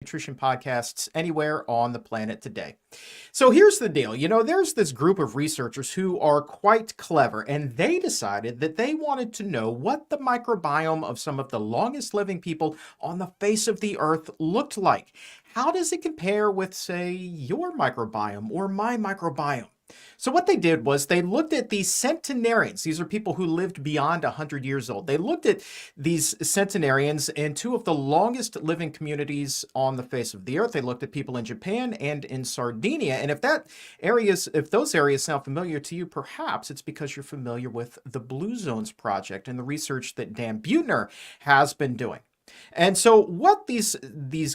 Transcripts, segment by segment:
Nutrition podcasts anywhere on the planet today. So here's the deal. There's this group of researchers who are quite clever, and they decided that they wanted to know what the microbiome of some of the longest living people on the face of the earth looked like. How does it compare with, say, your microbiome or my microbiome? So what they did was they looked at these centenarians. These are people who lived beyond 100 years old. They looked at these centenarians in two of the longest living communities on the face of the earth. They looked at people in Japan and in Sardinia. And if those areas sound familiar to you, perhaps it's because you're familiar with the Blue Zones Project and the research that Dan Buettner has been doing. And so what these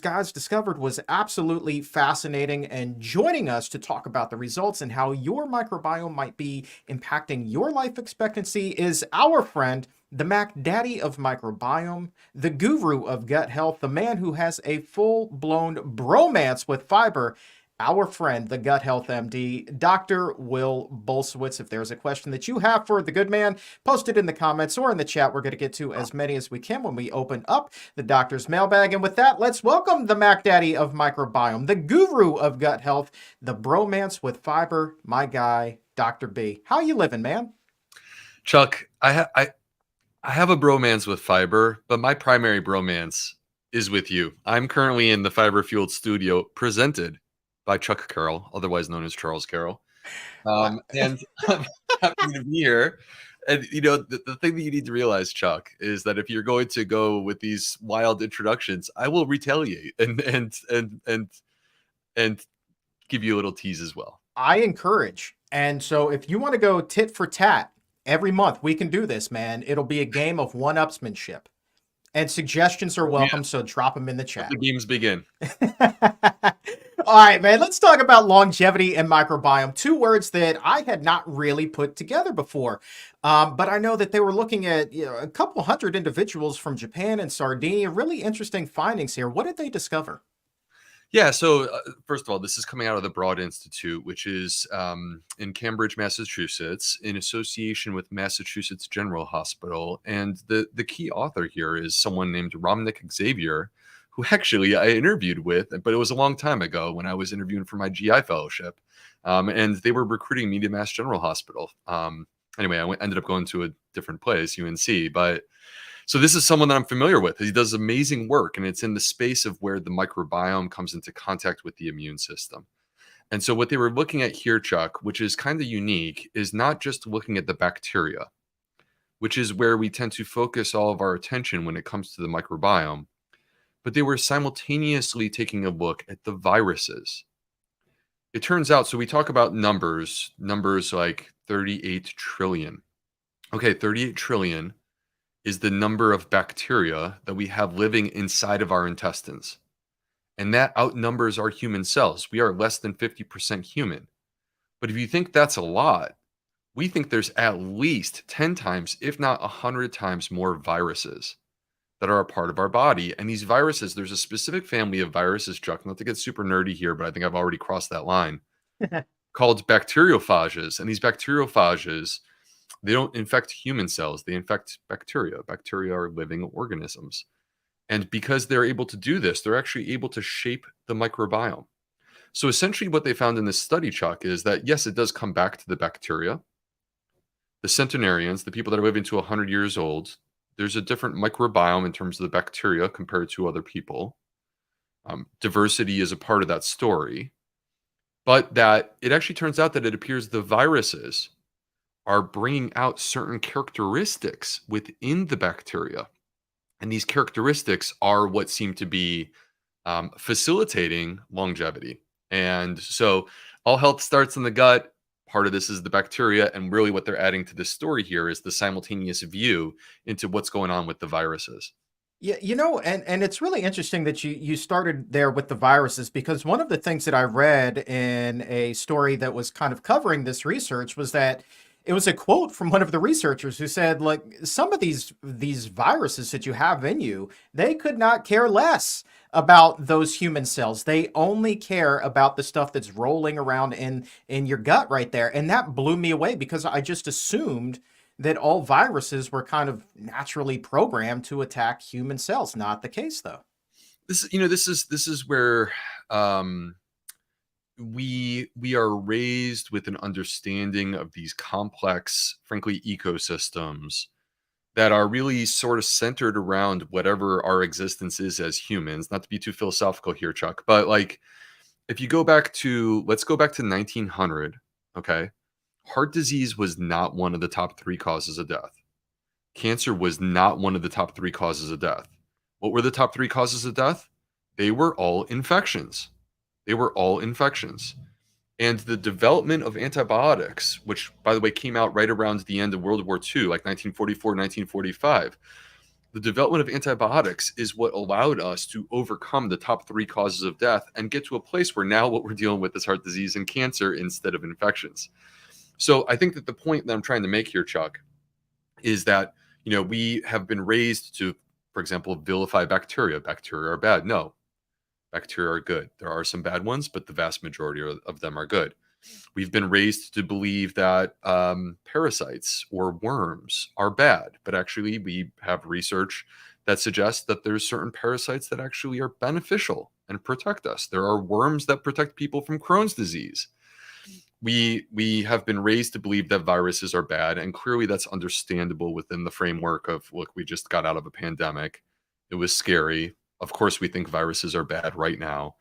guys discovered was absolutely fascinating, and joining us to talk about the results and how your microbiome might be impacting your life expectancy is our friend, the Mac Daddy of microbiome, the guru of gut health, the man who has a full-blown bromance with fiber, our friend, the Gut Health MD, Dr. Will Bulsiewicz. If there's a question that you have for the good man, post it in the comments or in the chat. We're going to get to as many as we can when we open up the doctor's mailbag. And with that, let's welcome the Mac Daddy of microbiome, the guru of gut health, the bromance with fiber, my guy, Dr. B. How you living, man? Chuck, I have a bromance with fiber, but my primary bromance is with you. I'm currently in the Fiber Fueled studio presented by Chuck Carroll, otherwise known as Charles Carroll. And I'm happy to be here. And the thing that you need to realize, Chuck, is that if you're going to go with these wild introductions, I will retaliate and give you a little tease as well. I encourage. And so if you want to go tit for tat every month, we can do this, man. It'll be a game of one-upsmanship. And suggestions are welcome, so drop them in the chat. Let the games begin. All right, man, let's talk about longevity and microbiome, two words that I had not really put together before. But I know that they were looking at a couple hundred individuals from Japan and Sardinia. Really interesting findings here. What did they discover? Yeah, so first of all, this is coming out of the Broad Institute, which is in Cambridge, Massachusetts, in association with Massachusetts General Hospital. And the key author here is someone named Romnick Xavier, who actually I interviewed with, but it was a long time ago when I was interviewing for my GI fellowship. And they were recruiting me to Mass General Hospital. Anyway, I ended up going to a different place, UNC, but so this is someone that I'm familiar with. He does amazing work, and it's in the space of where the microbiome comes into contact with the immune system. And so what they were looking at here, Chuck, which is kind of unique, is not just looking at the bacteria, which is where we tend to focus all of our attention when it comes to the microbiome, but they were simultaneously taking a look at the viruses. It turns out, so we talk about numbers like 38 trillion. Okay, 38 trillion is the number of bacteria that we have living inside of our intestines. And that outnumbers our human cells. We are less than 50% human. But if you think that's a lot, we think there's at least 10 times, if not 100 times more viruses that are a part of our body. And these viruses, there's a specific family of viruses, Chuck, not to get super nerdy here, but I think I've already crossed that line, called bacteriophages. And these bacteriophages, they don't infect human cells. They infect bacteria. Bacteria are living organisms. And because they're able to do this, they're actually able to shape the microbiome. So essentially what they found in this study, Chuck, is that, yes, it does come back to the bacteria. The centenarians, the people that are living to 100 years old, there's a different microbiome in terms of the bacteria compared to other people. Diversity is a part of that story. But that it actually turns out that it appears the viruses are bringing out certain characteristics within the bacteria. And these characteristics are what seem to be facilitating longevity. And so all health starts in the gut. Part of this is the bacteria. And really what they're adding to this story here is the simultaneous view into what's going on with the viruses. Yeah, and it's really interesting that you started there with the viruses, because one of the things that I read in a story that was kind of covering this research was that it was a quote from one of the researchers who said, like, some of these viruses that you have in you, they could not care less about those human cells. They only care about the stuff that's rolling around in your gut right there. And that blew me away, because I just assumed that all viruses were kind of naturally programmed to attack human cells. Not the case, though. This is where um, we are raised with an understanding of these complex, frankly, ecosystems that are really sort of centered around whatever our existence is as humans. Not to be too philosophical here, Chuck, but like if you go back to let's go back to 1900, okay? Heart disease was not one of the top 3 causes of death. Cancer was not one of the top 3 causes of death. What were the top 3 causes of death? They were all infections. They were all infections. And the development of antibiotics, which, by the way, came out right around the end of World War II, like 1944, 1945, the development of antibiotics is what allowed us to overcome the top 3 causes of death and get to a place where now what we're dealing with is heart disease and cancer instead of infections. So I think that the point that I'm trying to make here, Chuck, is that we have been raised to, for example, vilify bacteria. Bacteria are bad. No, bacteria are good. There are some bad ones, but the vast majority of them are good. We've been raised to believe that parasites or worms are bad, but actually we have research that suggests that there's certain parasites that actually are beneficial and protect us. There are worms that protect people from Crohn's disease. We have been raised to believe that viruses are bad, and clearly that's understandable within the framework of, look, we just got out of a pandemic. It was scary. Of course, we think viruses are bad right now.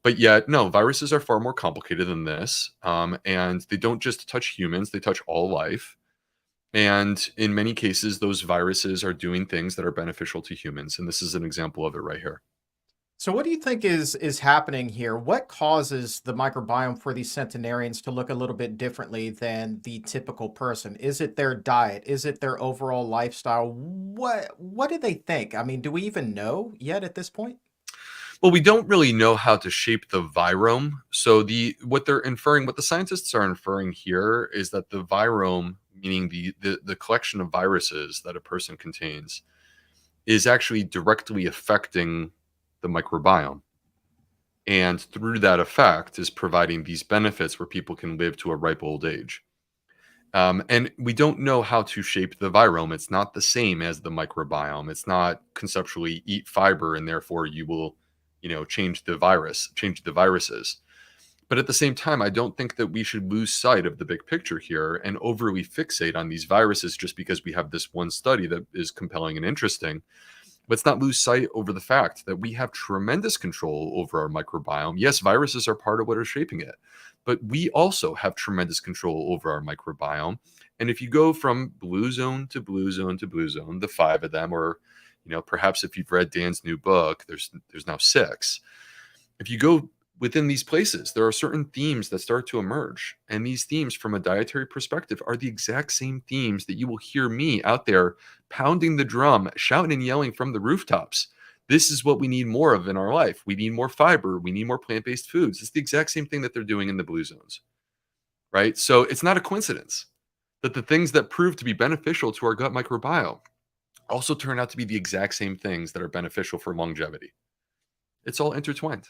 But yet, no, viruses are far more complicated than this. And they don't just touch humans, they touch all life. And in many cases, those viruses are doing things that are beneficial to humans. And this is an example of it right here. So what do you think is happening here? What causes the microbiome for these centenarians to look a little bit differently than the typical person? Is it their diet? Is it their overall lifestyle? What do they think? I mean, do we even know yet at this point? Well, we don't really know how to shape the virome. So what the scientists are inferring here is that the virome, meaning the collection of viruses that a person contains, is actually directly affecting the microbiome. And through that effect is providing these benefits where people can live to a ripe old age. And we don't know how to shape the virome. It's not the same as the microbiome. It's not conceptually eat fiber and therefore you will, change the viruses. But at the same time, I don't think that we should lose sight of the big picture here and overly fixate on these viruses just because we have this one study that is compelling and interesting. Let's not lose sight over the fact that we have tremendous control over our microbiome. Yes, viruses are part of what are shaping it, but we also have tremendous control over our microbiome. And if you go from blue zone to blue zone to blue zone, the 5 of them, or perhaps if you've read Dan's new book, there's now 6. If you go within these places, there are certain themes that start to emerge. And these themes, from a dietary perspective, are the exact same themes that you will hear me out there pounding the drum, shouting and yelling from the rooftops. This is what we need more of in our life. We need more fiber. We need more plant-based foods. It's the exact same thing that they're doing in the blue zones, right? So it's not a coincidence that the things that prove to be beneficial to our gut microbiome also turn out to be the exact same things that are beneficial for longevity. It's all intertwined.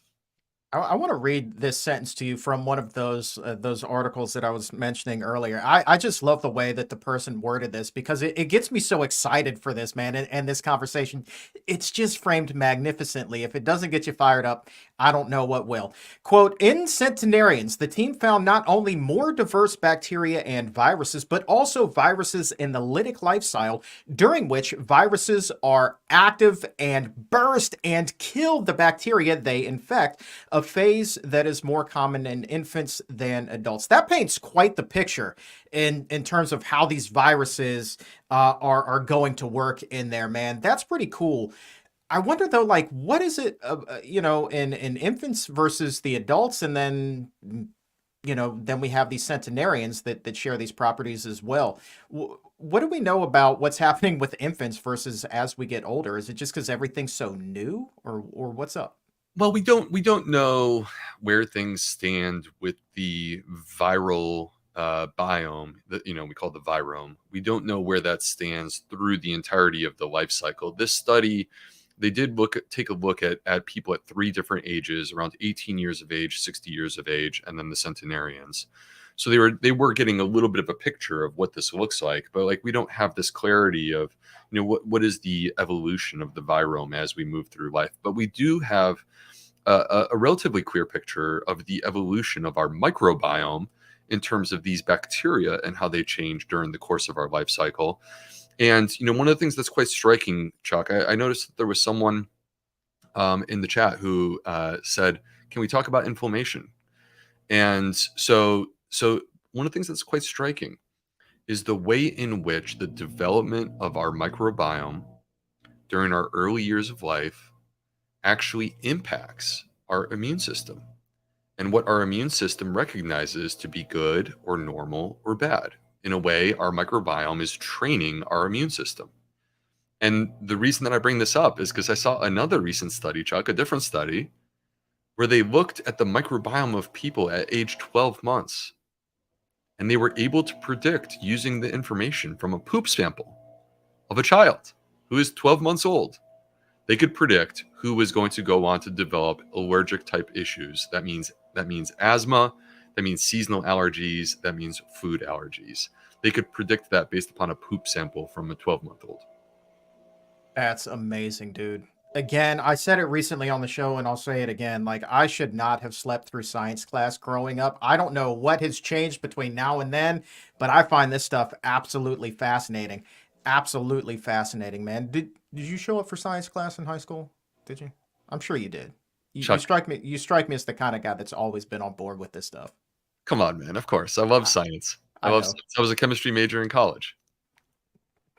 I want to read this sentence to you from one of those articles that I was mentioning earlier. I just love the way that the person worded this because it gets me so excited for this, man, and this conversation. It's just framed magnificently. If it doesn't get you fired up, I don't know what will. Quote, in centenarians, the team found not only more diverse bacteria and viruses, but also viruses in the lytic lifestyle during which viruses are active and burst and kill the bacteria they infect, a phase that is more common in infants than adults. That paints quite the picture in terms of how these viruses are going to work in there, man. That's pretty cool. I wonder though, like, what is it, in infants versus the adults, and then then we have these centenarians that share these properties as well. What do we know about what's happening with infants versus as we get older? Is it just because everything's so new, or what's up? Well, we don't know where things stand with the viral biome that we call the virome. We don't know where that stands through the entirety of the life cycle. This study, they did take a look at people at 3 different ages, around 18 years of age, 60 years of age, and then the centenarians. So they were getting a little bit of a picture of what this looks like, but like we don't have this clarity of, what is the evolution of the virome as we move through life. But we do have a relatively clear picture of the evolution of our microbiome in terms of these bacteria and how they change during the course of our life cycle. And one of the things that's quite striking, Chuck, I noticed that there was someone in the chat who said, "Can we talk about inflammation?" And so one of the things that's quite striking is the way in which the development of our microbiome during our early years of life actually impacts our immune system and what our immune system recognizes to be good or normal or bad. In a way, our microbiome is training our immune system. And the reason that I bring this up is because I saw another recent study, Chuck, a different study, where they looked at the microbiome of people at age 12 months. And they were able to predict, using the information from a poop sample of a child who is 12 months old, they could predict who was going to go on to develop allergic type issues. That means asthma, that means seasonal allergies, that means food allergies. They could predict that based upon a poop sample from a 12-month-old. That's amazing, dude. Again, I said it recently on the show and I'll say it again. Like, I should not have slept through science class growing up. I don't know what has changed between now and then, but I find this stuff absolutely fascinating. Absolutely fascinating, man. Did you show up for science class in high school? Did you? I'm sure you did. You Chuck, strike me as the kind of guy that's always been on board with this stuff. come on, man. Of course. I love I, science. I I love know. science. I was a chemistry major in college.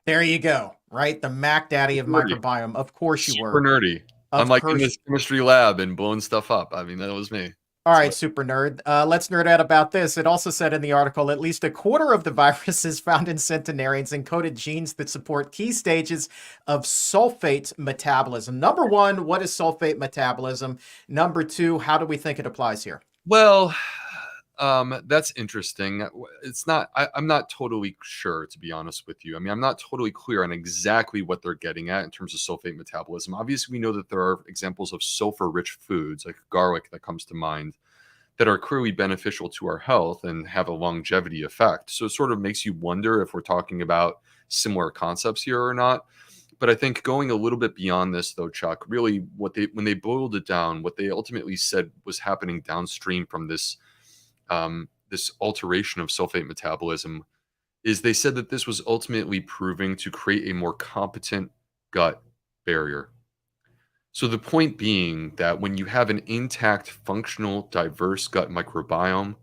There you go, right? The Mac Daddy of Nerdy. microbiome. Of course you Super were. nerdy. I'm Of like in course. this chemistry lab and blowing stuff up. I mean, that was me. All That's right, what super nerd. Let's nerd out about this. It also said in the article at least a quarter of the viruses found in centenarians encoded genes that support key stages of sulfate metabolism. Number one, what is sulfate metabolism? Number two, how do we think it applies here? Well, that's interesting. It's not. I'm not totally sure, to be honest with you. I mean, I'm not totally clear on exactly what they're getting at in terms of sulfate metabolism. Obviously, we know that there are examples of sulfur-rich foods, like garlic, that comes to mind, that are clearly beneficial to our health and have a longevity effect. So it sort of makes you wonder if we're talking about similar concepts here or not. But I think going a little bit beyond this, though, Chuck, really when they boiled it down, what they ultimately said was happening downstream from this alteration of sulfate metabolism is they said that this was ultimately proving to create a more competent gut barrier. So the point being that when you have an intact, functional, diverse gut microbiome,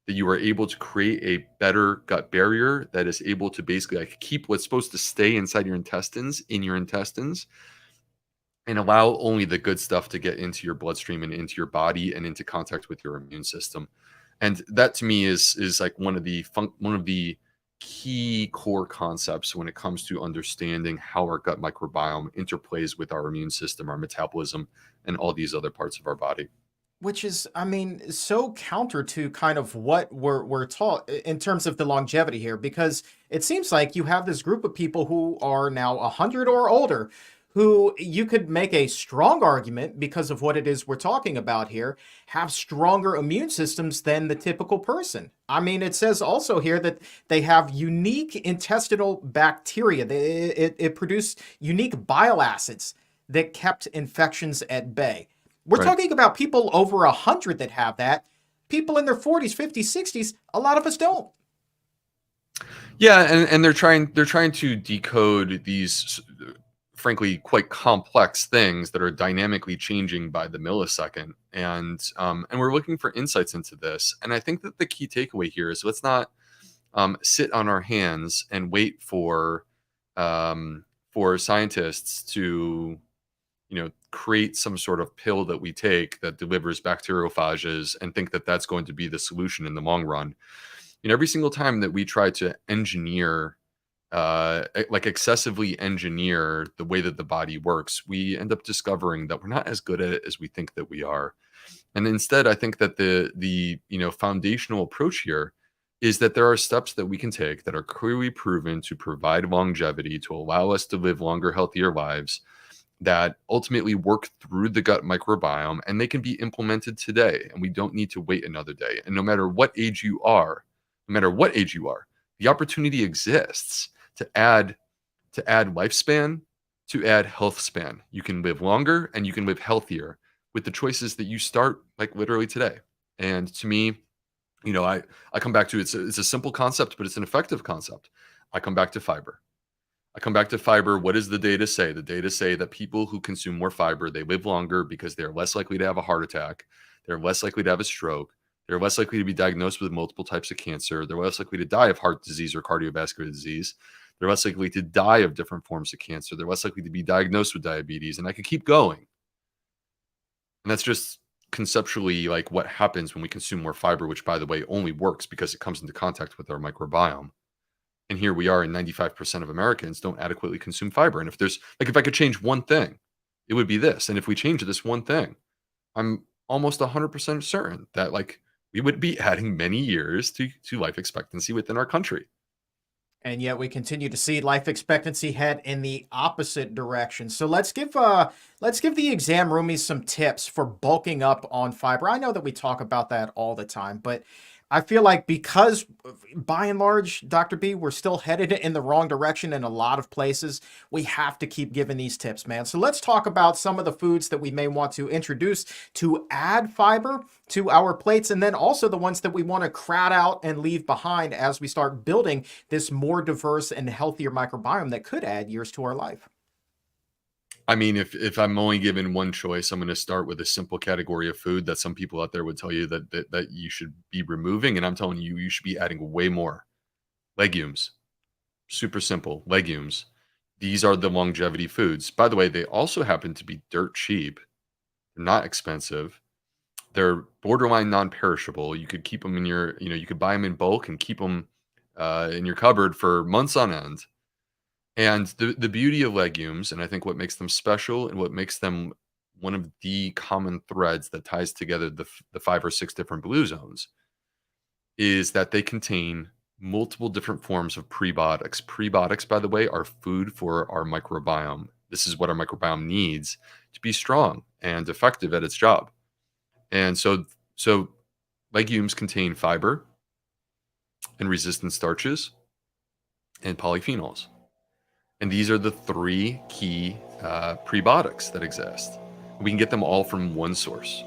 that you are able to create a better gut barrier that is able to basically like keep what's supposed to stay inside your intestines in your intestines and allow only the good stuff to get into your bloodstream and into your body and into contact with your immune system. And that to me is like one of the key core concepts when it comes to understanding how our gut microbiome interplays with our immune system, our metabolism, and all these other parts of our body. Which is, I mean, so counter to kind of what we're taught in terms of the longevity here, because it seems like you have this group of people who are now 100 or older, who you could make a strong argument because of what it is we're talking about here, have stronger immune systems than the typical person. I mean, it says also here that they have unique intestinal bacteria. It produced unique bile acids that kept infections at bay. We're Right. talking about people over 100 that have that. People in their 40s, 50s, 60s, a lot of us don't. Yeah, and they're trying to decode these frankly quite complex things that are dynamically changing by the millisecond, and we're looking for insights into this. And I think that the key takeaway here is let's not sit on our hands and wait for scientists to create some sort of pill that we take that delivers bacteriophages and think that that's going to be the solution in the long run. Every single time that we try to engineer, like excessively engineer the way that the body works, we end up discovering that we're not as good at it as we think that we are. And instead, I think that the foundational approach here is that there are steps that we can take that are clearly proven to provide longevity, to allow us to live longer, healthier lives, that ultimately work through the gut microbiome, and they can be implemented today, and we don't need to wait another day. And no matter what age you are, no matter what age you are. The opportunity exists to add lifespan, to add health span. You can live longer and you can live healthier with the choices that you start like literally today. And to me, I come back to it's a simple concept, but it's an effective concept. I come back to fiber. I come back to fiber. What does the data say? The data say that people who consume more fiber, they live longer because they're less likely to have a heart attack. They're less likely to have a stroke. They're less likely to be diagnosed with multiple types of cancer. They're less likely to die of heart disease or cardiovascular disease. They're less likely to die of different forms of cancer. They're less likely to be diagnosed with diabetes. And I could keep going. And that's just conceptually like what happens when we consume more fiber, which, by the way, only works because it comes into contact with our microbiome. And here we are, and 95% of Americans don't adequately consume fiber. And if there's like, if I could change one thing, it would be this. And if we change this one thing, I'm almost 100% certain that like we would be adding many years to life expectancy within our country. And yet we continue to see life expectancy head in the opposite direction. So let's give the exam roomies some tips for bulking up on fiber. I know that we talk about that all the time, but I feel like because by and large, Dr. B, we're still headed in the wrong direction in a lot of places, we have to keep giving these tips, man. So let's talk about some of the foods that we may want to introduce to add fiber to our plates, and then also the ones that we want to crowd out and leave behind as we start building this more diverse and healthier microbiome that could add years to our life. I mean, if I'm only given one choice, I'm going to start with a simple category of food that some people out there would tell you that you should be removing, and I'm telling you, you should be adding way more. Legumes, super simple. Legumes. These are the longevity foods. By the way, they also happen to be dirt cheap. They're not expensive. They're borderline non-perishable. You could keep them in your, you could buy them in bulk and keep them in your cupboard for months on end. And the beauty of legumes, and I think what makes them special and what makes them one of the common threads that ties together the 5 or 6 different blue zones, is that they contain multiple different forms of prebiotics. Prebiotics, by the way, are food for our microbiome. This is what our microbiome needs to be strong and effective at its job. And so legumes contain fiber and resistant starches and polyphenols. And these are the 3 key prebiotics that exist. We can get them all from one source.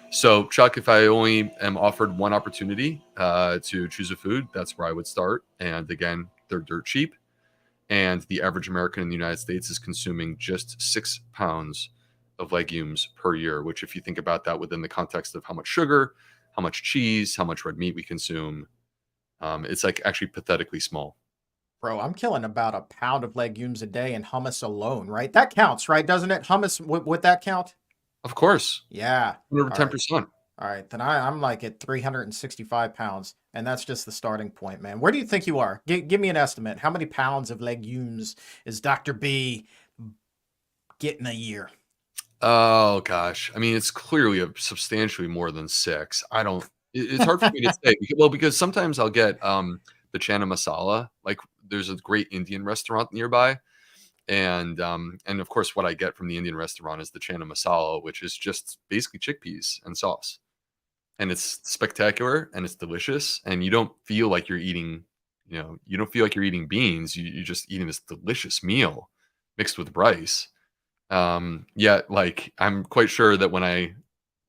So, Chuck, if I only am offered one opportunity to choose a food, that's where I would start. And again, they're dirt cheap. And the average American in the United States is consuming just 6 pounds of legumes per year, which, if you think about that within the context of how much sugar, how much cheese, how much red meat we consume, it's like actually pathetically small. Bro, I'm killing about a pound of legumes a day in hummus alone, right? That counts, right? Doesn't it? Hummus, would that count? Of course, Yeah. over All right. 10%. All right. Then I'm like at 365 pounds, and that's just the starting point, man. Where do you think you are? Give me an estimate. How many pounds of legumes is Dr. B getting a year? Oh gosh, I mean, it's clearly a substantially more than 6. I don't. It's hard for me to say. Because sometimes I'll get the chana masala. Like, there's a great Indian restaurant nearby, and of course, what I get from the Indian restaurant is the chana masala, which is just basically chickpeas and sauce, and it's spectacular and it's delicious, and you don't feel like you're eating, you don't feel like you're eating beans. You're just eating this delicious meal mixed with rice. Yet, like, I'm quite sure that when I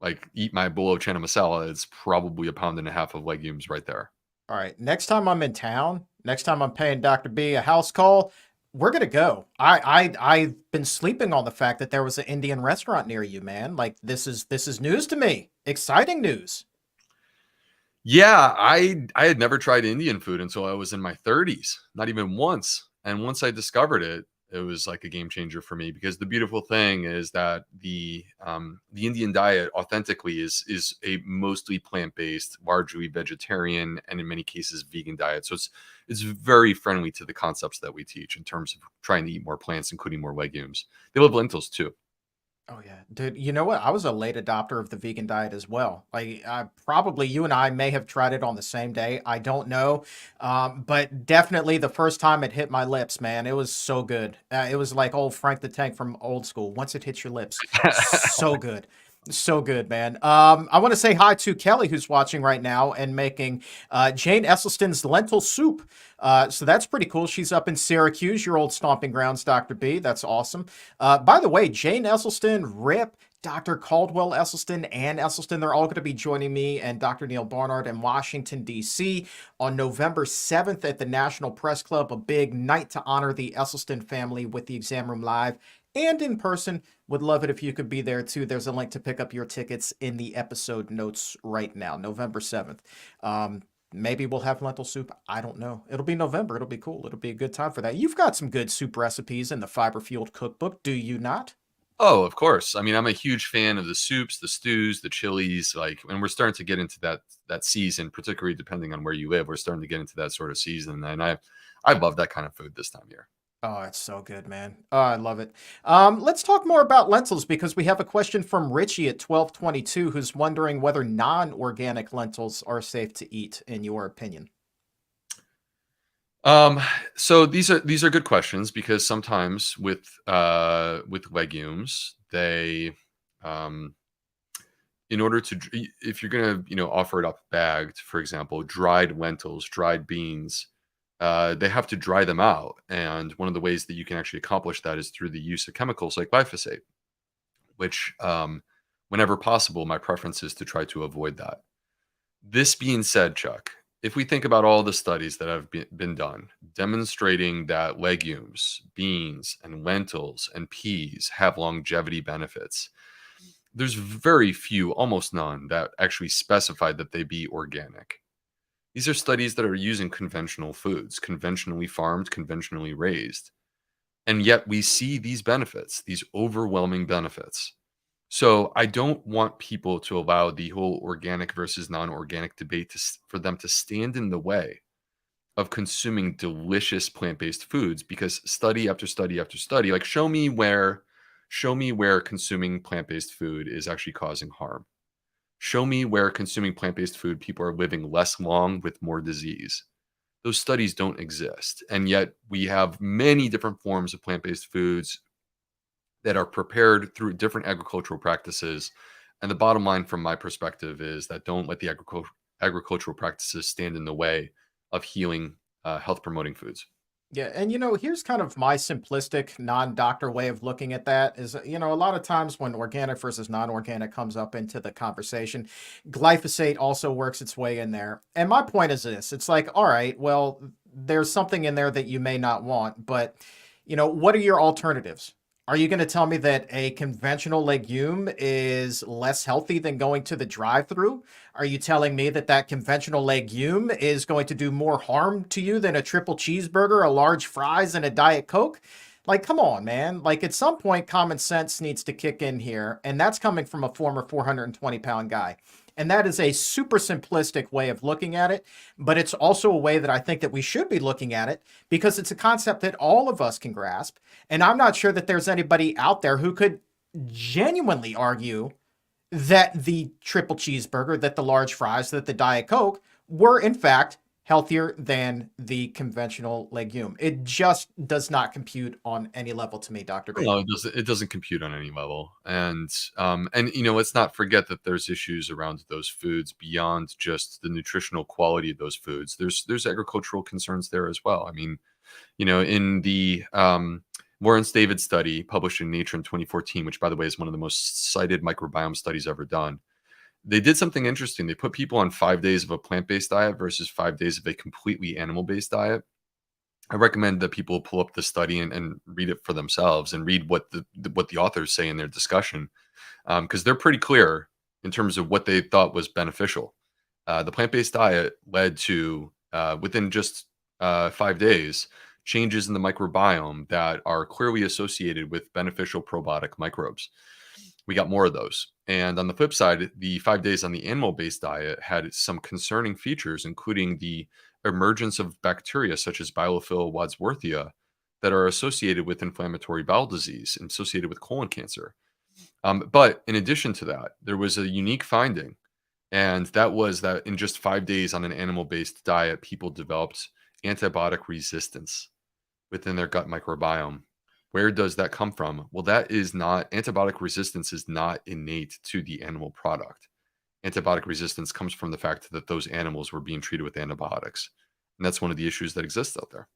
like eat my bowl of chana masala, it's probably a pound and a half of legumes right there. All right. Next time I'm in town, next time I'm paying Dr. B a house call, we're gonna go. I've been sleeping on the fact that there was an Indian restaurant near you, man. Like, this is news to me. Exciting news. Yeah, I had never tried Indian food until I was in my 30s, not even once. And once I discovered it, it was like a game changer for me, because the beautiful thing is that the Indian diet authentically is a mostly plant-based, largely vegetarian, and in many cases vegan diet. So it's very friendly to the concepts that we teach in terms of trying to eat more plants, including more legumes. They love lentils too. Oh yeah, dude. You know what? I was a late adopter of the vegan diet as well. Like, I probably you and I may have tried it on the same day. I don't know, but definitely the first time it hit my lips, man, it was so good. It was like old Frank the Tank from old school. Once it hits your lips, so good. So good, man. I want to say hi to Kelly, who's watching right now and making Jane Esselstyn's lentil soup. So that's pretty cool. She's up in Syracuse, your old stomping grounds, Dr. B. That's awesome. By the way, Jane Esselstyn, Rip, Dr. Caldwell Esselstyn, and Esselstyn, they're all going to be joining me and Dr. Neal Barnard in Washington, D.C. on November 7th at the National Press Club, a big night to honor the Esselstyn family with the Exam Room Live and in person. Would love it if you could be there too. There's a link to pick up your tickets in the episode notes right now, November 7th. Maybe we'll have lentil soup. I don't know. It'll be November. It'll be cool. It'll be a good time for that. You've got some good soup recipes in the Fiber Fueled Cookbook, do you not? Oh, of course. I mean, I'm a huge fan of the soups, the stews, the chilies, like, and we're starting to get into that season, particularly depending on where you live. We're starting to get into that sort of season, and I love that kind of food this time of year. Oh, it's so good, man. Oh, I love it. Let's talk more about lentils because we have a question from Richie at 1222 who's wondering whether non-organic lentils are safe to eat, in your opinion. Um, so these are good questions because sometimes with legumes, they um in order to if you're gonna offer it up bagged, for example, dried lentils, dried beans, they have to dry them out, and one of the ways that you can actually accomplish that is through the use of chemicals like glyphosate, which whenever possible, my preference is to try to avoid that. This being said, Chuck, if we think about all the studies that have been done demonstrating that legumes, beans, and lentils and peas have longevity benefits, there's very few, almost none, that actually specify that they be organic. These are studies that are using conventional foods, conventionally farmed, conventionally raised. And yet we see these benefits, these overwhelming benefits. So I don't want people to allow the whole organic versus non-organic debate for them to stand in the way of consuming delicious plant-based foods, because study after study after study, like show me where consuming plant-based food is actually causing harm. Show me where consuming plant-based food people are living less long with more disease. Those studies don't exist. And yet we have many different forms of plant-based foods that are prepared through different agricultural practices. And the bottom line from my perspective is that don't let the agricultural practices stand in the way of healing, health promoting foods. Yeah, and here's kind of my simplistic non-doctor way of looking at that is, a lot of times when organic versus non-organic comes up into the conversation, glyphosate also works its way in there. And my point is this, it's like, all right, well, there's something in there that you may not want, but what are your alternatives? Are you going to tell me that a conventional legume is less healthy than going to the drive-through? Are you telling me that that conventional legume is going to do more harm to you than a triple cheeseburger, a large fries, and a Diet Coke? Like, come on, man. Like, at some point, common sense needs to kick in here, and that's coming from a former 420-pound guy. And that is a super simplistic way of looking at it, but it's also a way that I think that we should be looking at it because it's a concept that all of us can grasp. And I'm not sure that there's anybody out there who could genuinely argue that the triple cheeseburger, that the large fries, that the Diet Coke were in fact healthier than the conventional legume. It just does not compute on any level to me, Dr. B. No, it doesn't compute on any level. And let's not forget that there's issues around those foods beyond just the nutritional quality of those foods. There's agricultural concerns there as well. I mean, in the Lawrence David study published in Nature in 2014, which by the way is one of the most cited microbiome studies ever done, they did something interesting. They put people on 5 days of a plant-based diet versus 5 days of a completely animal-based diet. I recommend that people pull up the study and read it for themselves and read what the authors say in their discussion, because they're pretty clear in terms of what they thought was beneficial. The plant-based diet led to within just 5 days changes in the microbiome that are clearly associated with beneficial probiotic microbes. We got more of those. And on the flip side, the 5 days on the animal-based diet had some concerning features, including the emergence of bacteria such as Bilophila wadsworthia that are associated with inflammatory bowel disease and associated with colon cancer. But in addition to that, there was a unique finding, and that was that in just 5 days on an animal-based diet, people developed antibiotic resistance within their gut microbiome. Where does that come from? Well, that is not antibiotic resistance is not innate to the animal product. Antibiotic resistance comes from the fact that those animals were being treated with antibiotics. And that's one of the issues that exists out there.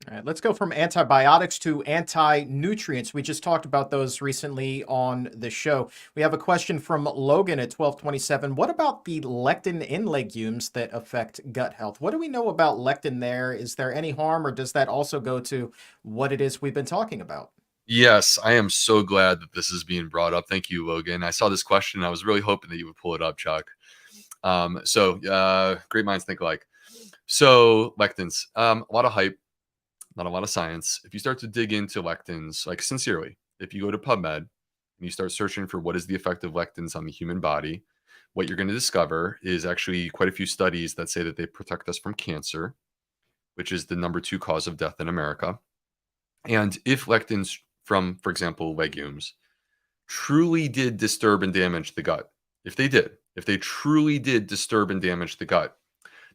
All right, let's go from antibiotics to anti-nutrients. We just talked about those recently on the show. We have a question from Logan at 1227. What about the lectin in legumes that affect gut health? What do we know about lectin there? Is there any harm, or does that also go to what it is we've been talking about? Yes, I am so glad that this is being brought up. Thank you, Logan. I saw this question. I was really hoping that you would pull it up, Chuck. Great minds think alike. So lectins, a lot of hype, not a lot of science. If you start to dig into lectins, like sincerely, if you go to PubMed and you start searching for what is the effect of lectins on the human body, what you're going to discover is actually quite a few studies that say that they protect us from cancer, which is the number 2 cause of death in America. And if lectins from, for example, legumes, truly did disturb and damage the gut, if they truly did disturb and damage the gut,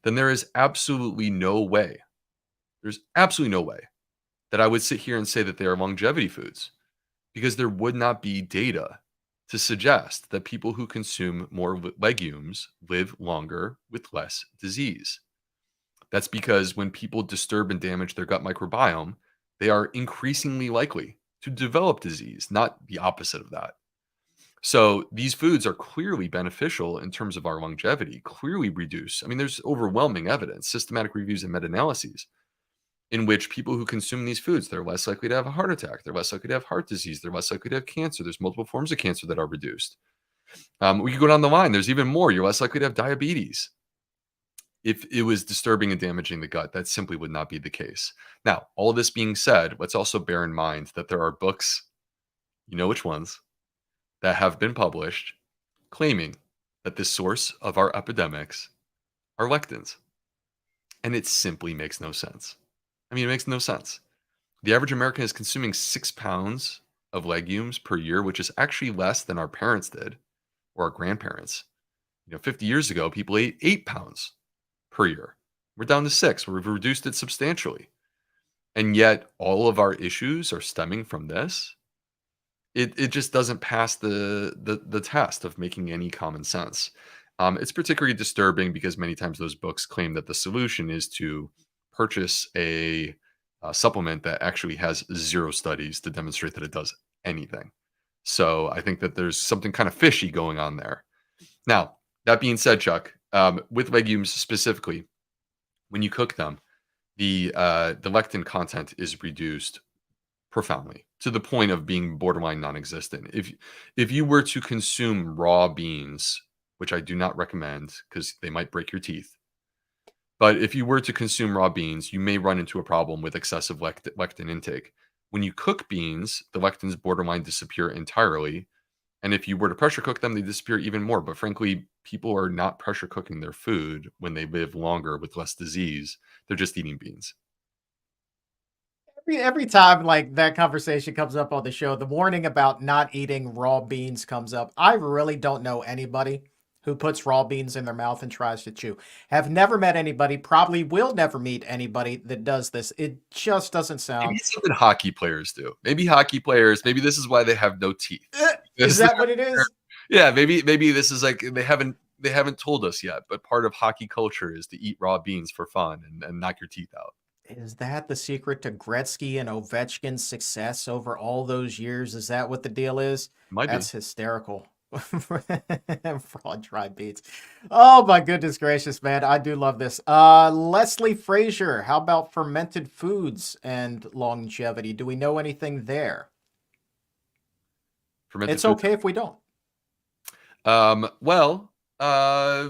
then there's absolutely no way that I would sit here and say that they are longevity foods, because there would not be data to suggest that people who consume more legumes live longer with less disease. That's because when people disturb and damage their gut microbiome, they are increasingly likely to develop disease, not the opposite of that. So these foods are clearly beneficial in terms of our longevity, clearly reduce. I mean, there's overwhelming evidence, systematic reviews and meta-analyses in which people who consume these foods, they're less likely to have a heart attack. They're less likely to have heart disease. They're less likely to have cancer. There's multiple forms of cancer that are reduced. We could go down the line. There's even more. You're less likely to have diabetes. If it was disturbing and damaging the gut, that simply would not be the case. Now, all of this being said, let's also bear in mind that there are books, you know which ones, that have been published claiming that the source of our epidemics are lectins. And it simply makes no sense. I mean, it makes no sense. The average American is consuming 6 pounds of legumes per year, which is actually less than our parents did or our grandparents. 50 years ago, people ate 8 pounds per year. We're down to 6. We've reduced it substantially. And yet all of our issues are stemming from this. It just doesn't pass the test of making any common sense. It's particularly disturbing because many times those books claim that the solution is to purchase a supplement that actually has 0 studies to demonstrate that it does anything. So I think that there's something kind of fishy going on there. Now, that being said, Chuck, with legumes specifically, when you cook them, the lectin content is reduced profoundly to the point of being borderline non-existent. If you were to consume raw beans, which I do not recommend because they might break your teeth, but if you were to consume raw beans, you may run into a problem with excessive lectin intake. When you cook beans, the lectins borderline disappear entirely. And if you were to pressure cook them, they disappear even more. But frankly, people are not pressure cooking their food when they live longer with less disease. They're just eating beans. Every time like that conversation comes up on the show, the warning about not eating raw beans comes up. I really don't know anybody who puts raw beans in their mouth and tries to chew. Have never met anybody, probably will never meet anybody that does this. It just doesn't Maybe sound. something hockey players do. Maybe hockey players, maybe this is why they have no teeth. Is that what it is? Yeah, maybe this is like they haven't told us yet, but part of hockey culture is to eat raw beans for fun and knock your teeth out. Is that the secret to Gretzky and Ovechkin's success over all those years? Is that what the deal is? Might be. That's hysterical. Fraud dry beats. Oh my goodness gracious, man. I do love this. Leslie Frazier, how about fermented foods and longevity? Do we know anything there? Fermented It's foods. okay if we don't.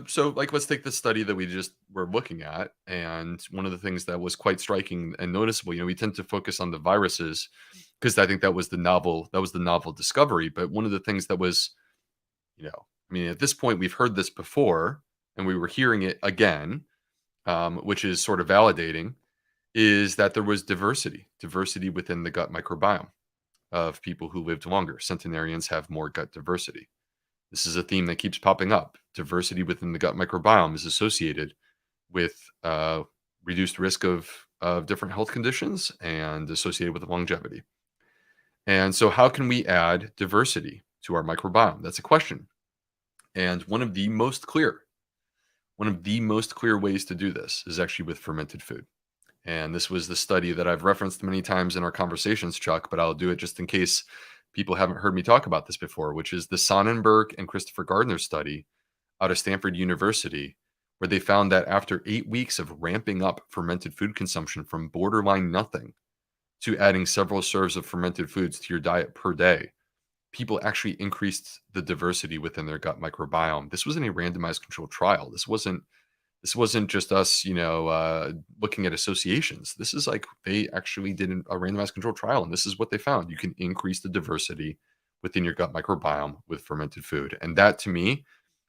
So like let's take the study that we just were looking at, and one of the things that was quite striking and noticeable, we tend to focus on the viruses because I think that was the novel discovery. But one of the things that was, at this point we've heard this before and we were hearing it again, which is sort of validating, is that there was diversity within the gut microbiome of people who lived longer. Centenarians have more gut diversity. This is a theme that keeps popping up. Diversity within the gut microbiome is associated with reduced risk of different health conditions and associated with longevity. And so, how can we add diversity to our microbiome? That's a question. And one of the most clear ways to do this is actually with fermented food. And this was the study that I've referenced many times in our conversations, Chuck, but I'll do it just in case people haven't heard me talk about this before, which is the Sonnenberg and Christopher Gardner study out of Stanford University, where they found that after 8 weeks of ramping up fermented food consumption from borderline nothing to adding several serves of fermented foods to your diet per day, people actually increased the diversity within their gut microbiome. This was in a randomized controlled trial. This wasn't just us, looking at associations. This is like they actually did a randomized controlled trial, and this is what they found. You can increase the diversity within your gut microbiome with fermented food. And that to me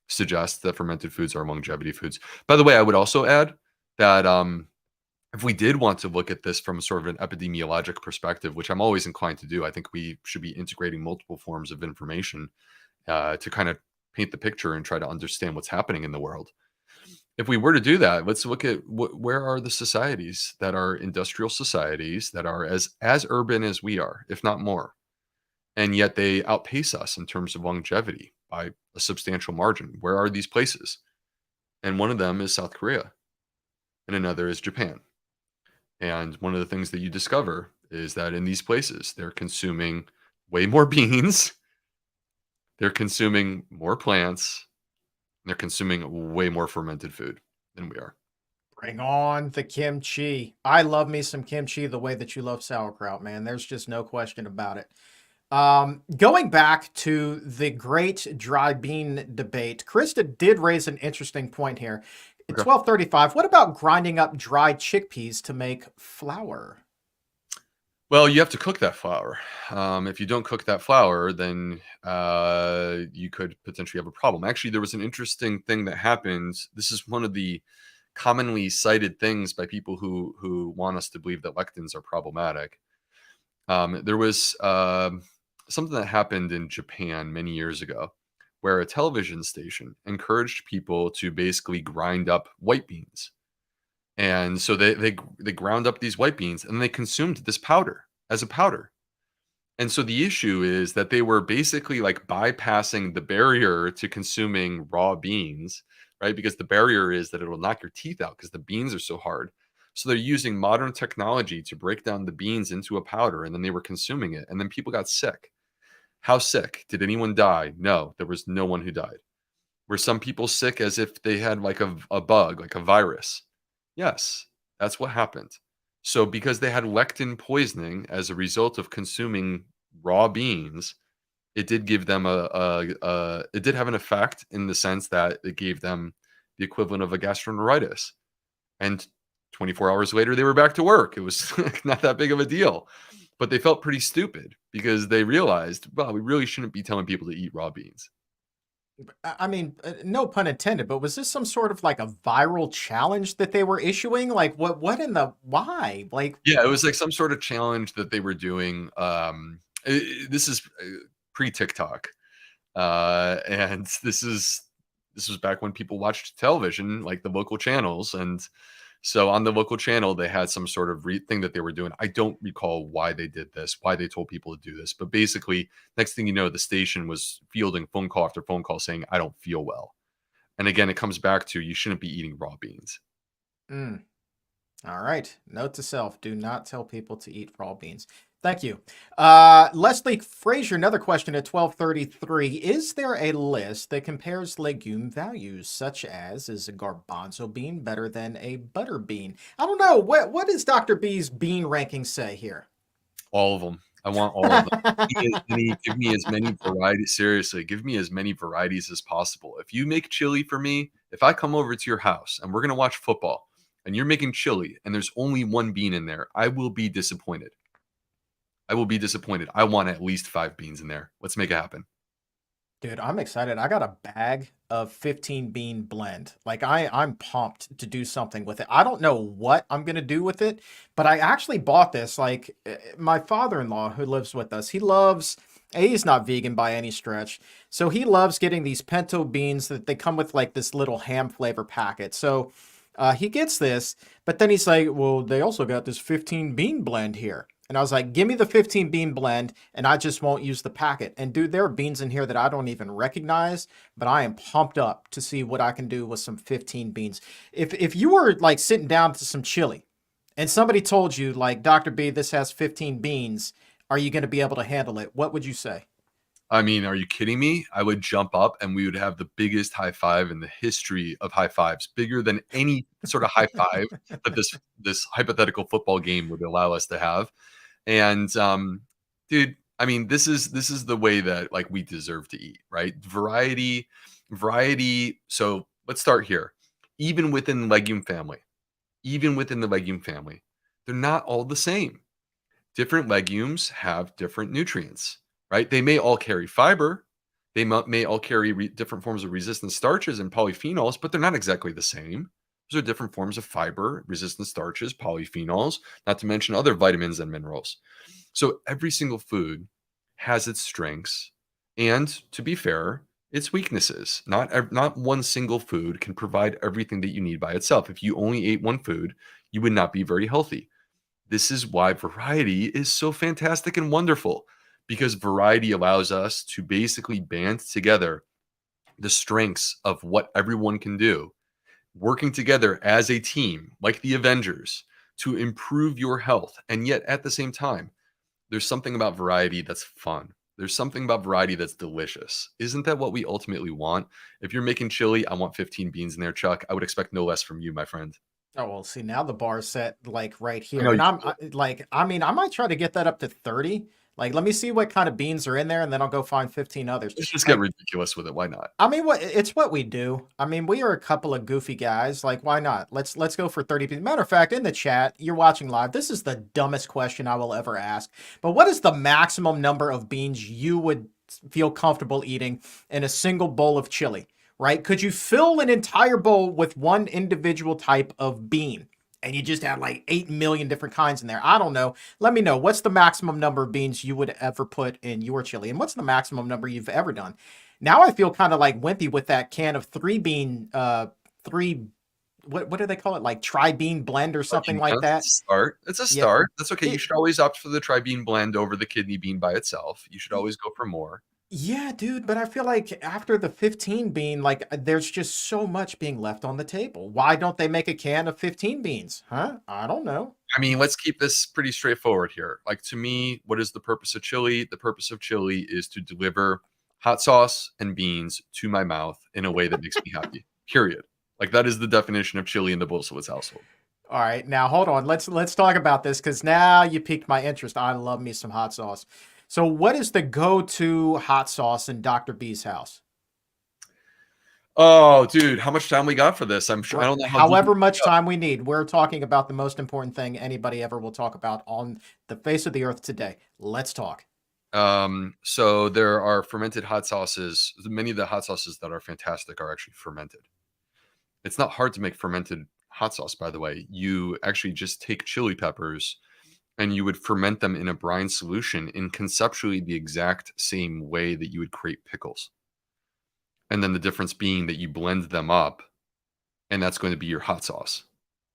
suggests that fermented foods are longevity foods. By the way, I would also add that if we did want to look at this from sort of an epidemiologic perspective, which I'm always inclined to do, I think we should be integrating multiple forms of information to kind of paint the picture and try to understand what's happening in the world. If we were to do that, let's look at where are the societies that are industrial societies that are as urban as we are, if not more, and yet they outpace us in terms of longevity by a substantial margin. Where are these places? And one of them is South Korea, and another is Japan. And one of the things that you discover is that in these places, they're consuming way more beans, they're consuming more plants, they're consuming way more fermented food than we are. Bring on the kimchi. I love me some kimchi the way that you love sauerkraut, man. There's just no question about it. Going back to the great dry bean debate, Krista did raise an interesting point here. At Okay. 1235, what about grinding up dried chickpeas to make flour? Well, you have to cook that flour. If you don't cook that flour, then you could potentially have a problem. Actually, there was an interesting thing that happened. This is one of the commonly cited things by people who want us to believe that lectins are problematic. There was something that happened in Japan many years ago, where a television station encouraged people to basically grind up white beans. And so they ground up these white beans and they consumed this powder as a powder. And so the issue is that they were basically like bypassing the barrier to consuming raw beans, right? Because the barrier is that it'll knock your teeth out because the beans are so hard. So they're using modern technology to break down the beans into a powder, and then they were consuming it. And then people got sick. How sick? Did anyone die? No, there was no one who died. Were some people sick as if they had like a bug, like a virus? Yes, that's what happened. So because they had lectin poisoning as a result of consuming raw beans, it did give them it did have an effect in the sense that it gave them the equivalent of a gastroenteritis. And 24 hours later, they were back to work. It was not that big of a deal. But they felt pretty stupid because they realized, well, we really shouldn't be telling people to eat raw beans. I mean, no pun intended, but was this some sort of like a viral challenge that they were issuing? Like what in the why? Like, Yeah, it was like some sort of challenge that they were doing. This is pre-TikTok, and this was back when people watched television, like the local channels, and so on the local channel they had some sort of thing that they were doing. I don't recall why they did this, why they told people to do this, but basically, next thing you know, the station was fielding phone call after phone call saying, "I don't feel well." And again, it comes back to you shouldn't be eating raw beans. mm. All right. Note to self, do not tell people to eat raw beans. Thank you. Leslie Frazier, another question at 1233. Is there a list that compares legume values, such as is a garbanzo bean better than a butter bean? I don't know. What does Dr. B's bean ranking say here? All of them. I want all of them. Give me as many varieties. Seriously, give me as many varieties as possible. If you make chili for me, if I come over to your house and we're going to watch football and you're making chili and there's only one bean in there, I will be disappointed. I will be disappointed. I want at least 5 beans in there. Let's make it happen. Dude, I'm excited. I got a bag of 15 bean blend. Like I'm pumped to do something with it. I don't know what I'm gonna do with it, but I actually bought this. Like my father-in-law who lives with us, he's not vegan by any stretch. So he loves getting these pinto beans that they come with like this little ham flavor packet. So he gets this, but then he's like, well, they also got this 15 bean blend here. And I was like, give me the 15 bean blend and I just won't use the packet. And dude, there are beans in here that I don't even recognize, but I am pumped up to see what I can do with some 15 beans. If you were like sitting down to some chili and somebody told you like, Dr. B, this has 15 beans, are you going to be able to handle it? What would you say? I mean, are you kidding me? I would jump up and we would have the biggest high five in the history of high fives, bigger than any sort of high five that this hypothetical football game would allow us to have. And dude, I mean, this is the way that like we deserve to eat, right? Variety. So let's start here. Even within the legume family, they're not all the same. Different legumes have different nutrients, right? They may all carry fiber. They may all carry different forms of resistant starches and polyphenols, but they're not exactly the same. Those are different forms of fiber, resistant starches, polyphenols, not to mention other vitamins and minerals. So every single food has its strengths and, to be fair, its weaknesses. Not one single food can provide everything that you need by itself. If you only ate one food, you would not be very healthy. This is why variety is so fantastic and wonderful, because variety allows us to basically band together the strengths of what everyone can do, working together as a team, like the Avengers, to improve your health. And yet, at the same time, there's something about variety that's fun. There's something about variety that's delicious. Isn't that what we ultimately want? If you're making chili, I want 15 beans in there, Chuck. I would expect no less from you, my friend. Oh, well, see, now the bar's set like right I here. know And you like, I mean, I might try to get that up to 30. Like, let me see what kind of beans are in there and then I'll go find 15 others. let's just get Like, ridiculous with it. Why not? I mean, it's what we do. I mean, we are a couple of goofy guys. Like, why not? Let's go for 30 beans. Matter of fact, in the chat, you're watching live. This is the dumbest question I will ever ask. But what is the maximum number of beans you would feel comfortable eating in a single bowl of chili? Right? Could you fill an entire bowl with one individual type of bean? And you just had like 8 million different kinds in there. I don't know. Let me know. What's the maximum number of beans you would ever put in your chili? And what's the maximum number you've ever done? Now I feel kind of like wimpy with that can of three, what do they call it? Like tri-bean blend or something like that. It's a start. It's a Yeah. start. That's okay. You should always opt for the tri-bean blend over the kidney bean by itself. You should always go for more. Yeah, dude, but I feel like after the 15 bean, like there's just so much being left on the table. Why don't they make a can of 15 beans? Huh? I don't know. I mean, let's keep this pretty straightforward here. Like, to me, what is the purpose of chili? The purpose of chili is to deliver hot sauce and beans to my mouth in a way that makes me happy. Period. Like, that is the definition of chili in the Bulsiewicz household. All right, now hold on. Let's talk about this because now you piqued my interest. I love me some hot sauce. So, what is the go-to hot sauce in Dr. B's house? Oh, dude, how much time we got for this? I'm sure I don't know how deep However we much got. time we need. We're talking about the most important thing anybody ever will talk about on the face of the earth today. Let's talk. So there are fermented hot sauces. Many of the hot sauces that are fantastic are actually fermented. It's not hard to make fermented hot sauce, by the way. You actually just take chili peppers and you would ferment them in a brine solution in conceptually the exact same way that you would create pickles. And then the difference being that you blend them up and that's going to be your hot sauce,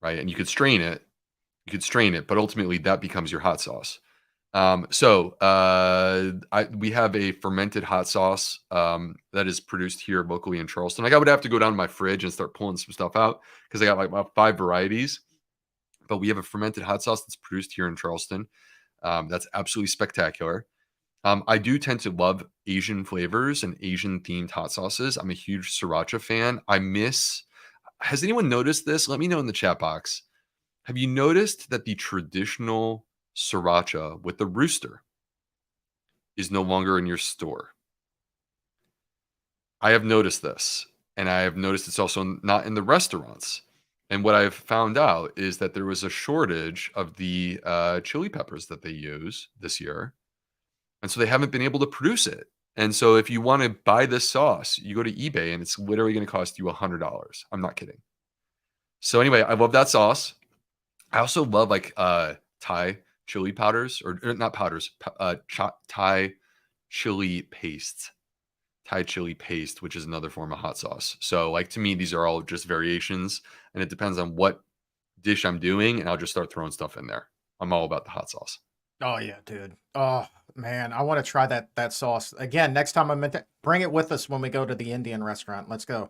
right? And you could strain it, but ultimately that becomes your hot sauce. We have a fermented hot sauce that is produced here locally in Charleston. Like, I would have to go down to my fridge and start pulling some stuff out because I got like about 5 varieties. But we have a fermented hot sauce that's produced here in Charleston. That's absolutely spectacular. I do tend to love Asian flavors and Asian themed hot sauces. I'm a huge sriracha fan. Has anyone noticed this? Let me know in the chat box. Have you noticed that the traditional sriracha with the rooster is no longer in your store? I have noticed this, and I have noticed it's also not in the restaurants. And what I've found out is that there was a shortage of the chili peppers that they use this year. And so they haven't been able to produce it. And so if you want to buy this sauce, you go to eBay and it's literally going to cost you $100. I'm not kidding. So anyway, I love that sauce. I also love like Thai chili powders or not powders, Thai chili paste. Thai chili paste, which is another form of hot sauce. So like, to me, these are all just variations and it depends on what dish I'm doing and I'll just start throwing stuff in there. I'm all about the hot sauce. Oh yeah, dude. Oh man, I want to try that sauce again next time I'm in. Bring it with us when we go to the Indian restaurant. Let's go.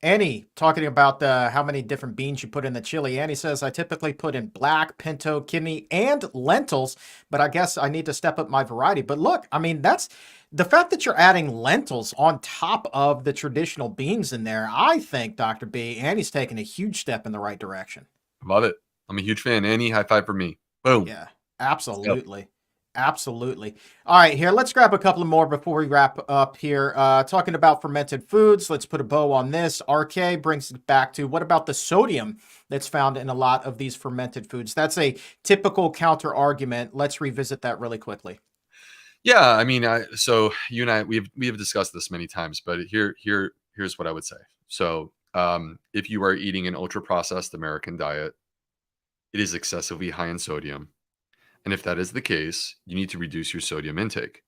Annie, talking about how many different beans you put in the chili. Annie says I typically put in black, pinto, kidney, and lentils, but I guess I need to step up my variety. But look, I mean that's the fact that you're adding lentils on top of the traditional beans in there. I think Dr. B, Annie's taking a huge step in the right direction. Love it. I'm a huge fan. Annie, high five for me. Boom. Yeah, Let's go. absolutely. Absolutely. All right, here, let's grab a couple more before we wrap up here. Talking about fermented foods, let's put a bow on this. RK brings it back to what about the sodium that's found in a lot of these fermented foods? That's a typical counter argument. Let's revisit that really quickly. Yeah, I mean, so you and I we have discussed this many times, but here's what I would say. So, if you are eating an ultra processed American diet, it is excessively high in sodium, and if that is the case, you need to reduce your sodium intake.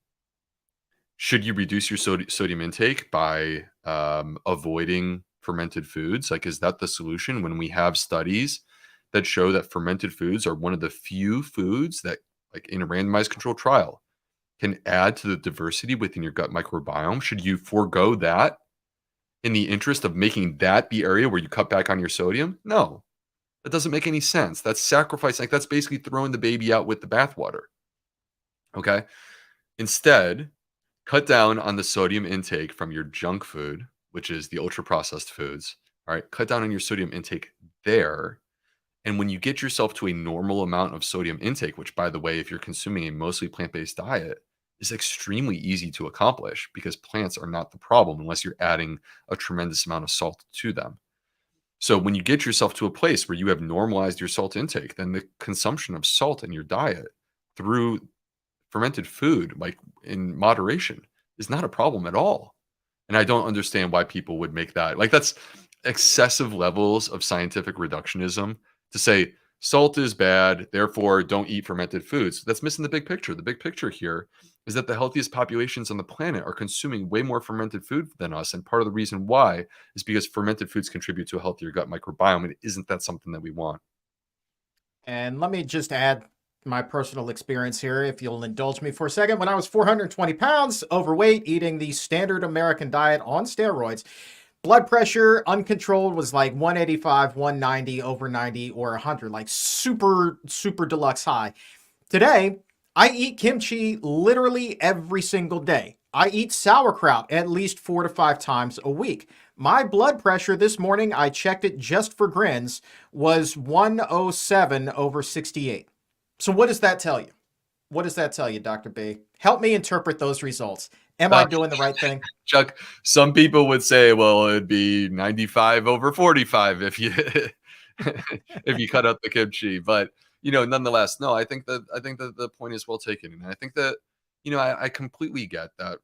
Should you reduce your sodium intake by avoiding fermented foods? Like, is that the solution when we have studies that show that fermented foods are one of the few foods that, like in a randomized controlled trial, can add to the diversity within your gut microbiome? Should you forego that in the interest of making that the area where you cut back on your sodium? No, that doesn't make any sense. That's sacrifice. Like, that's basically throwing the baby out with the bathwater. Okay. Instead, cut down on the sodium intake from your junk food, which is the ultra processed foods. All right. Cut down on your sodium intake there. And when you get yourself to a normal amount of sodium intake, which, by the way, if you're consuming a mostly plant based diet, is extremely easy to accomplish because plants are not the problem unless you're adding a tremendous amount of salt to them. So, when you get yourself to a place where you have normalized your salt intake, then the consumption of salt in your diet through fermented food, like in moderation, is not a problem at all. And I don't understand why people would make that like that's excessive levels of scientific reductionism to say salt is bad, therefore don't eat fermented foods. That's missing the big picture. The big picture here is that the healthiest populations on the planet are consuming way more fermented food than us. And part of the reason why is because fermented foods contribute to a healthier gut microbiome. And isn't that something that we want? And let me just add my personal experience here, if you'll indulge me for a second. When I was 420 pounds overweight, eating the standard American diet on steroids, blood pressure uncontrolled was like 185, 190, over 90, or 100, like super, super deluxe high. Today, I eat kimchi literally every single day. I eat sauerkraut at least 4 to 5 times a week. My blood pressure this morning, I checked it just for grins, was 107 over 68. So, what does that tell you? What does that tell you, Dr. B? Help me interpret those results. Am I Uh, doing the right thing? Chuck, some people would say, well, it'd be 95 over 45 if you if you cut out the kimchi. But nonetheless, no, I think that the point is well taken. And I think that, I completely get that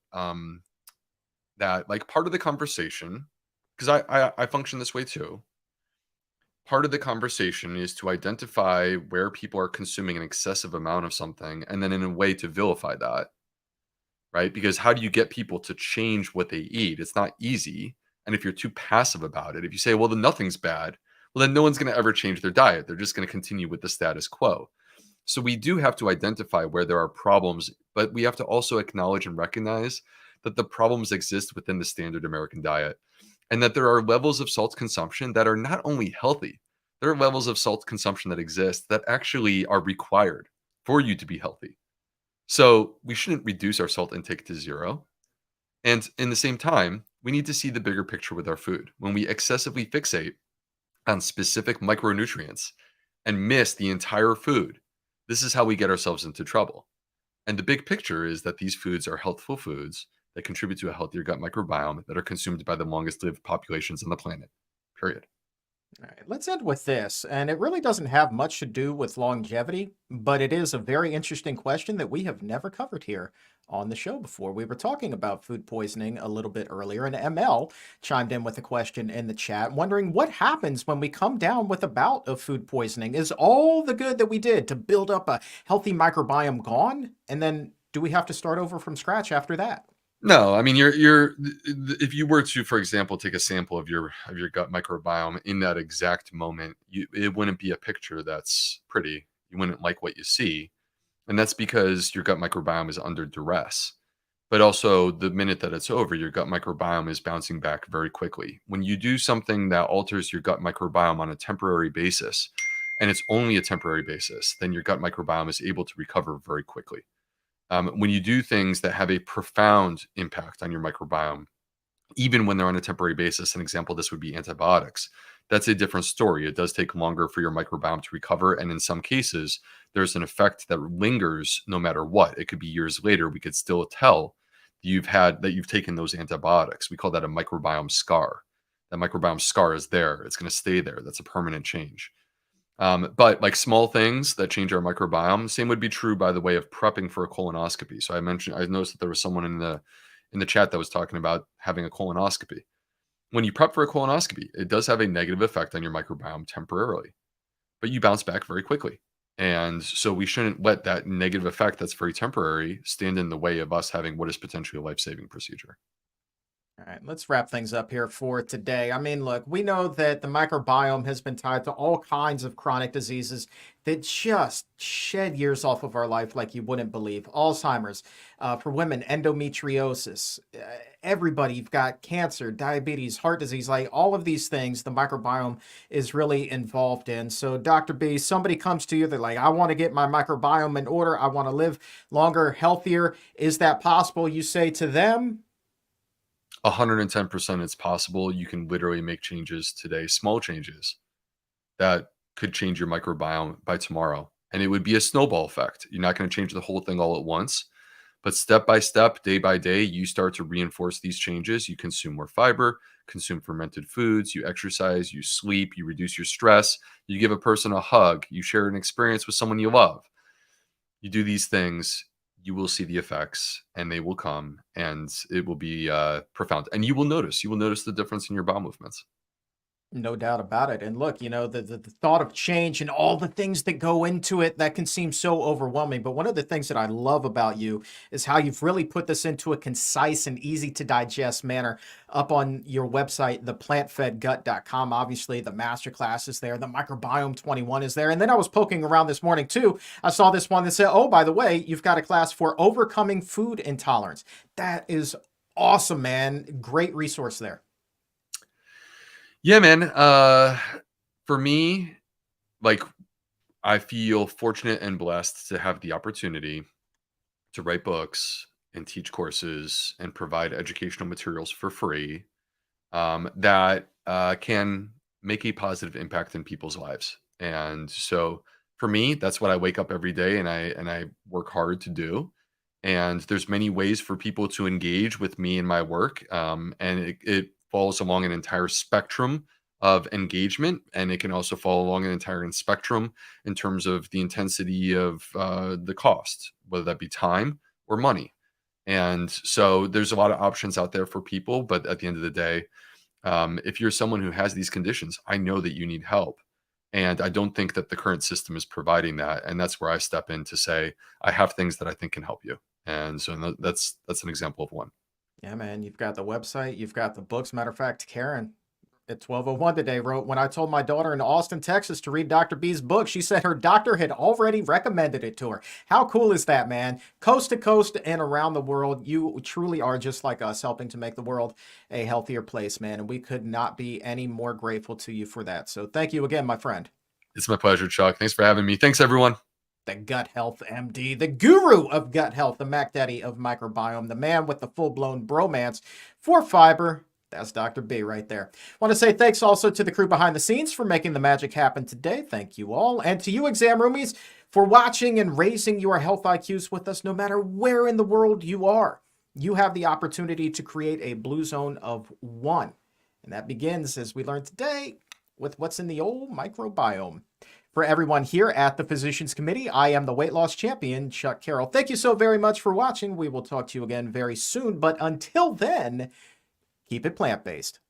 that like part of the conversation, because I function this way too. Part of the conversation is to identify where people are consuming an excessive amount of something and then in a way to vilify that, right? Because how do you get people to change what they eat? It's not easy. And if you're too passive about it, if you say, well, then nothing's bad, well, then no one's going to ever change their diet. They're just going to continue with the status quo. So we do have to identify where there are problems, but we have to also acknowledge and recognize that the problems exist within the standard American diet and that there are levels of salt consumption that are not only healthy, there are levels of salt consumption that exist that actually are required for you to be healthy. So we shouldn't reduce our salt intake to zero. And in the same time, we need to see the bigger picture with our food. When we excessively fixate on specific micronutrients and miss the entire food, this is how we get ourselves into trouble. And the big picture is that these foods are healthful foods that contribute to a healthier gut microbiome that are consumed by the longest lived populations on the planet. Period. All right, let's end with this. And it really doesn't have much to do with longevity, but it is a very interesting question that we have never covered here on the show before. We were talking about food poisoning a little bit earlier, and ML chimed in with a question in the chat, wondering what happens when we come down with a bout of food poisoning. Is all the good that we did to build up a healthy microbiome gone? And then do we have to start over from scratch after that? No, I mean if you were to, for example, take a sample of your gut microbiome in that exact moment, it wouldn't be a picture that's pretty. You wouldn't like what you see. And that's because your gut microbiome is under duress. But also, the minute that it's over, your gut microbiome is bouncing back very quickly. When you do something that alters your gut microbiome on a temporary basis, and it's only a temporary basis, then your gut microbiome is able to recover very quickly. When you do things that have a profound impact on your microbiome, even when they're on a temporary basis, an example, this would be antibiotics. That's a different story. It does take longer for your microbiome to recover. And in some cases, there's an effect that lingers no matter what. It could be years later. We could still tell you've taken those antibiotics. We call that a microbiome scar. That microbiome scar is there. It's going to stay there. That's a permanent change. But like small things that change our microbiome, same would be true by the way of prepping for a colonoscopy. So I noticed that there was someone in the chat that was talking about having a colonoscopy. When you prep for a colonoscopy, it does have a negative effect on your microbiome temporarily, but you bounce back very quickly. And so we shouldn't let that negative effect that's very temporary stand in the way of us having what is potentially a life-saving procedure. All right, let's wrap things up here for today. I mean, look, we know that the microbiome has been tied to all kinds of chronic diseases that just shed years off of our life like you wouldn't believe. Alzheimer's, for women, endometriosis, everybody, you've got cancer, diabetes, heart disease, like all of these things the microbiome is really involved in. So, Dr. B, somebody comes to you, they're like, I want to get my microbiome in order. I want to live longer, healthier. Is that possible? You say to them, 110% it's possible. You can literally make changes today, small changes that could change your microbiome by tomorrow. And it would be a snowball effect. You're not going to change the whole thing all at once, but step by step, day by day, you start to reinforce these changes. You consume more fiber, consume fermented foods, you exercise, you sleep, you reduce your stress, you give a person a hug, you share an experience with someone you love. You do these things, you will see the effects and they will come and it will be profound. And you will notice the difference in your bowel movements. no doubt about it. And look, the thought of change and all the things that go into it, that can seem so overwhelming. But one of the things that I love about you is how you've really put this into a concise and easy to digest manner up on your website, theplantfedgut.com. Obviously, the masterclass is there. The microbiome 21 is there. And then I was poking around this morning too. I saw this one that said, oh, by the way, you've got a class for overcoming food intolerance. That is awesome, man. Great resource there. Yeah, man. For me, like I feel fortunate and blessed to have the opportunity to write books and teach courses and provide educational materials for free that can make a positive impact in people's lives. And so for me, that's what I wake up every day and I work hard to do. And there's many ways for people to engage with me and my work. And it falls along an entire spectrum of engagement, and it can also fall along an entire spectrum in terms of the intensity of the cost, whether that be time or money. And so there's a lot of options out there for people, but at the end of the day, if you're someone who has these conditions, I know that you need help. And I don't think that the current system is providing that. And that's where I step in to say, I have things that I think can help you. And so that's an example of one. Yeah, man, you've got the website, you've got the books. Matter of fact, Karen at 12:01 today wrote, when I told my daughter in Austin, Texas to read Dr. B's book, she said her doctor had already recommended it to her. How cool is that, man? Coast to coast and around the world, you truly are just like us, helping to make the world a healthier place, man. And we could not be any more grateful to you for that. So thank you again, my friend. It's my pleasure, Chuck. Thanks for having me. Thanks, everyone. The Gut Health MD, the guru of gut health, the Mac Daddy of microbiome, the man with the full-blown bromance for fiber. That's Dr. B right there. Want to say thanks also to the crew behind the scenes for making the magic happen today. Thank you all. And to you exam roomies for watching and raising your health IQs with us no matter where in the world you are. You have the opportunity to create a blue zone of one. And that begins, as we learned today, with what's in the old microbiome. For everyone here at the Physicians Committee, I am the weight loss champion, Chuck Carroll. Thank you so very much for watching. We will talk to you again very soon. But until then, keep it plant-based.